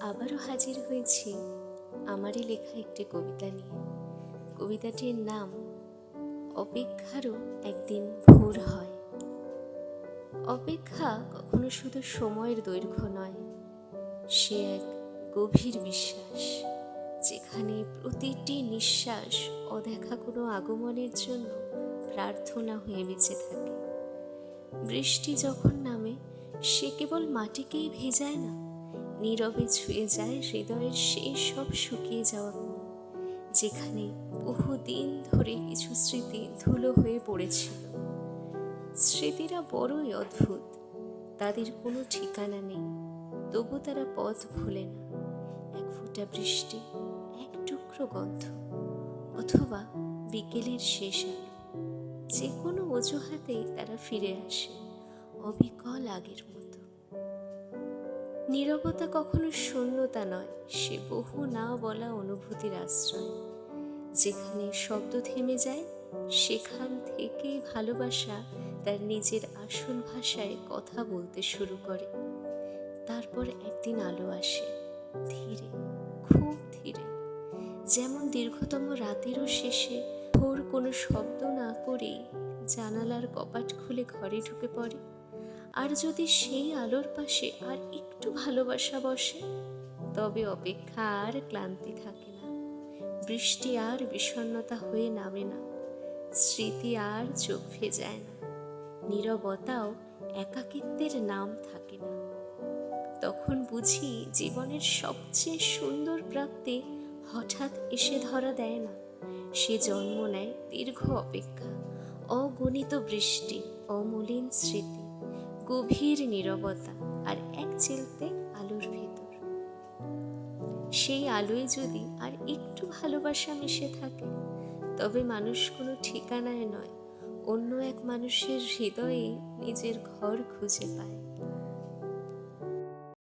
আবারও হাজির হয়েছি আমারই লেখা একটি কবিতা নিয়ে। কবিতাটির নাম অপেক্ষারও একদিন ভোর হয়। অপেক্ষা কখনো শুধু সময়ের দৈর্ঘ্য নয়, সে এক গভীর বিশ্বাস, যেখানে প্রতিটি নিঃশ্বাস অদেখা কোনো আগমনের জন্য প্রার্থনা হয়ে বেঁচে থাকে। বৃষ্টি যখন নামে, সে কেবল মাটিকেই ভেজায় না, নীরবে ছুঁয়ে যায় হৃদয়ের সেই সব শুকিয়ে যাওয়া কোণ, যেখানে বহুদিন ধরে কিছু স্মৃতি ধুলো হয়ে পড়েছিল। স্মৃতিরা বড়ই অদ্ভুত, তাদের কোনো ঠিকানা নেই, তবু তারা পথ ভোলে না। এক ফোঁটা বৃষ্টি, এক টুকরো গন্ধ, অথবা বিকেলের শেষ আলো, যে কোনো অজুহাতেই তারা ফিরে আসে, অবিকল আগের মতো। নীরবতা কখনো শূন্যতা নয়, সে বহু না বলা অনুভূতির আশ্রয়। যেখানে শব্দ থেমে যায়, সেখান থেকেই ভালোবাসা তার নিজের আসল ভাষায় কথা বলতে শুরু করে। তারপর একদিন আলো আসে, ধীরে, খুব ধীরে, যেমন দীর্ঘতম রাতেরও শেষে ভোর কোনো শব্দ না করেই জানালার কপাট খুলে ঘরে ঢুকে পড়ে। আর যদি সেই আলোর পাশে আর একটু ভালোবাসা বসে, তবে অপেক্ষা আর ক্লান্তি থাকে না, বৃষ্টি আর বিষণ্ণতা হয়ে নামে না, স্মৃতি আর চোখ ভেজায় না, নীরবতাও একাকিত্বের নাম থাকে না। তখন বুঝি জীবনের সবচেয়ে সুন্দর প্রাপ্তি হঠাৎ এসে ধরা দেয় না, সে জন্ম নেয় দীর্ঘ অপেক্ষা, অগণিত বৃষ্টি, অমলিন স্মৃতি, গভীর নীরবতা আর এক চিলতে আলোর ভেতর। সেই আলোয় যদি আর একটু ভালোবাসা মিশে থাকে, তবে মানুষ কোনো ঠিকানায় নয়, অন্য এক মানুষের হৃদয়ে নিজের ঘর খুঁজে পায়।